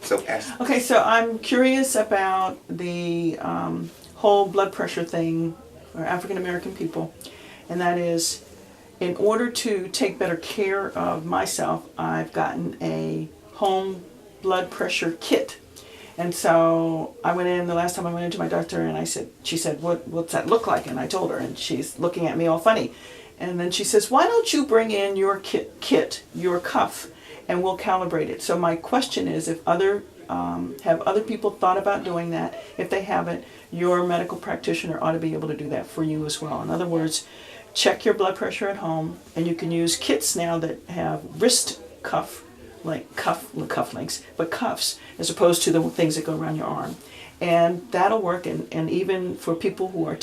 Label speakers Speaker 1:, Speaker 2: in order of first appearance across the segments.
Speaker 1: So ask.
Speaker 2: Okay, so I'm curious about the whole blood pressure thing for African American people, and that is, in order to take better care of myself, I've gotten a home blood pressure kit. And so I went in, the last time I went into my doctor, and she said, what's that look like? And I told her, and she's looking at me all funny. And then she says, why don't you bring in your kit, your cuff, and we'll calibrate it. So my question is, if have other people thought about doing that? If they haven't, your medical practitioner ought to be able to do that for you as well. In other words, check your blood pressure at home, and you can use kits now that have wrist cuff, like cufflinks, but cuffs, as opposed to the things that go around your arm. And that'll work, and even for people who are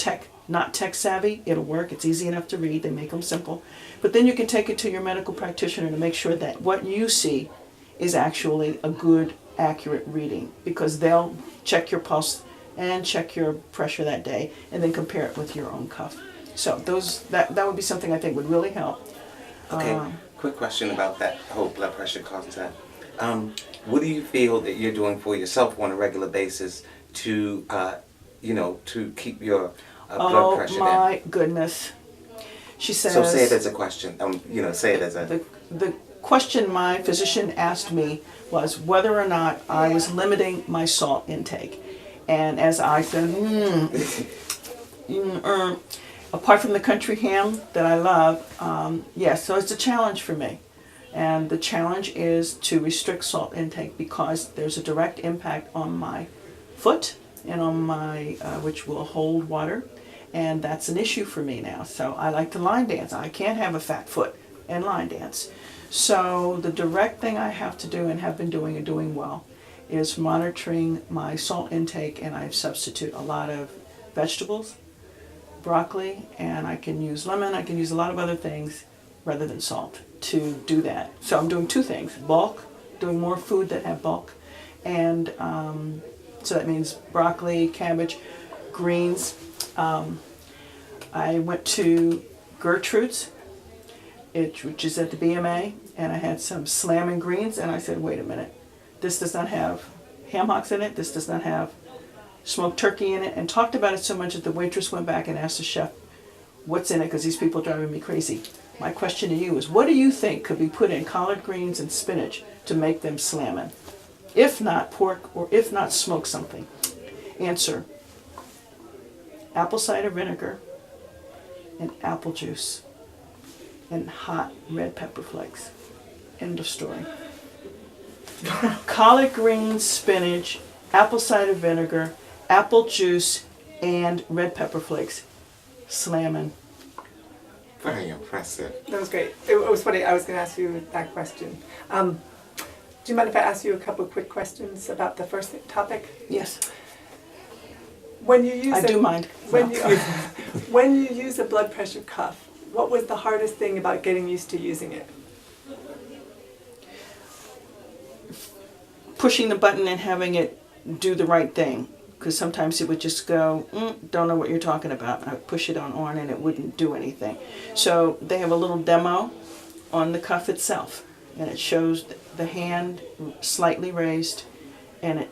Speaker 2: not tech savvy, it'll work. It's easy enough to read. They make them simple. But then you can take it to your medical practitioner to make sure that what you see is actually a good, accurate reading, because they'll check your pulse and check your pressure that day and then compare it with your own cuff. So that would be something I think would really help.
Speaker 1: Okay, quick question about that whole blood pressure concept. What do you feel that you're doing for yourself on a regular basis to, to keep your blood pressure down?
Speaker 2: Oh my goodness. She says...
Speaker 1: So say it as a question. Say it as a...
Speaker 2: The question my physician asked me was whether or not I was limiting my salt intake. And as I said, apart from the country ham that I love, yes, so it's a challenge for me. And the challenge is to restrict salt intake because there's a direct impact on my foot and on my, which will hold water. And that's an issue for me now. So I like to line dance. I can't have a fat foot and line dance. So the direct thing I have to do, and have been doing and doing well, is monitoring my salt intake, and I substitute a lot of vegetables, broccoli, and I can use lemon, I can use a lot of other things rather than salt to do that. So I'm doing two things: bulk, doing more food that have bulk, and so that means broccoli, cabbage, greens. I went to Gertrude's, which is at the BMA, and I had some slamming greens, and I said, wait a minute, this does not have ham hocks in it, this does not have smoked turkey in it, and talked about it so much that the waitress went back and asked the chef, what's in it, because these people are driving me crazy. My question to you is, what do you think could be put in collard greens and spinach to make them slammin'? If not pork, or if not smoke something? Answer: apple cider vinegar and apple juice and hot red pepper flakes. End of story. Collard greens, spinach, apple cider vinegar, apple juice, and red pepper flakes. Slammin'.
Speaker 1: Very impressive.
Speaker 3: That was great. It was funny. I was going to ask you that question. Do you mind if I ask you a couple of quick questions about the first topic?
Speaker 2: Yes.
Speaker 3: When you use
Speaker 2: I do mind.
Speaker 3: When you use a blood pressure cuff, what was the hardest thing about getting used to using it?
Speaker 2: Pushing the button and having it do the right thing. Because sometimes it would just go, don't know what you're talking about. And I would push it on and it wouldn't do anything. So they have a little demo on the cuff itself. And it shows the hand slightly raised. And it,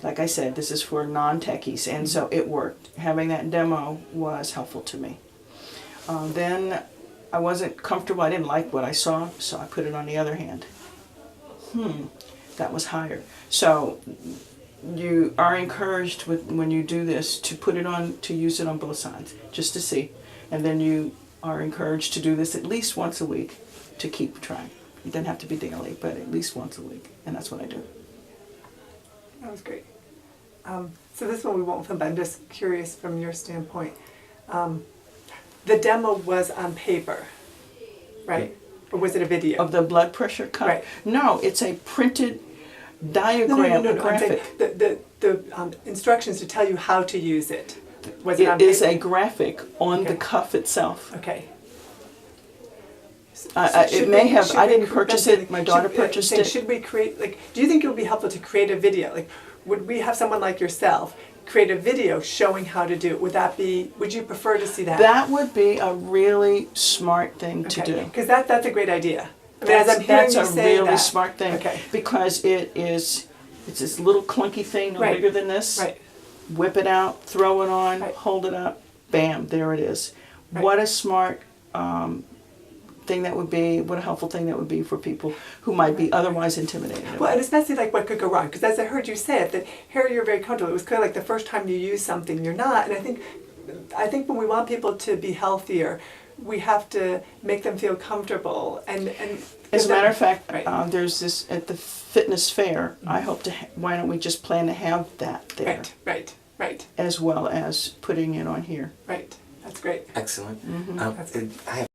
Speaker 2: like I said, this is for non-techies. And so it worked. Having that demo was helpful to me. Then I wasn't comfortable. I didn't like what I saw. So I put it on the other hand. That was higher. So you are encouraged when you do this to put it on, to use it on both sides, just to see. And then you are encouraged to do this at least once a week to keep track. It doesn't have to be daily, but at least once a week. And that's what I do.
Speaker 3: That was great. So this one we won't film, but I'm just curious from your standpoint. The demo was on paper, right? Or was it a video?
Speaker 2: Of the blood pressure cuff?
Speaker 3: Right.
Speaker 2: No, it's a printed diagram, a graphic.
Speaker 3: I'm saying the instructions to tell you how to use it. Was it on
Speaker 2: It is
Speaker 3: paper?
Speaker 2: a graphic on
Speaker 3: Okay.
Speaker 2: the cuff itself.
Speaker 3: Okay.
Speaker 2: It may have, I didn't purchase it, my daughter purchased it.
Speaker 3: Should we create, do you think it would be helpful to create a video? Would we have someone like yourself create a video showing how to do it? Would you prefer to see that?
Speaker 2: That would be a really smart thing to do.
Speaker 3: Because that's a great idea. I mean, as I'm hearing
Speaker 2: That's
Speaker 3: you
Speaker 2: a
Speaker 3: say
Speaker 2: really
Speaker 3: that,
Speaker 2: smart thing.
Speaker 3: Okay.
Speaker 2: Because it is It's this little clunky thing, no
Speaker 3: Right.
Speaker 2: bigger than this.
Speaker 3: Right.
Speaker 2: Whip it out, throw it on,
Speaker 3: Right.
Speaker 2: hold it up, bam, there it is.
Speaker 3: Right.
Speaker 2: What a smart thing that would be, what a helpful thing that would be for people who might be otherwise intimidated.
Speaker 3: Well, and especially like what could go wrong, because as I heard you say it, that here you're very comfortable. It was kind of like the first time you use something, you're not. And I think when we want people to be healthier, we have to make them feel comfortable. And
Speaker 2: As a matter of fact,
Speaker 3: Right.
Speaker 2: there's this at the fitness fair. I hope to. Why don't we just plan to have that there
Speaker 3: right,
Speaker 2: as well as putting it on here?
Speaker 3: right. That's great.
Speaker 1: Excellent.
Speaker 3: That's good.
Speaker 1: I have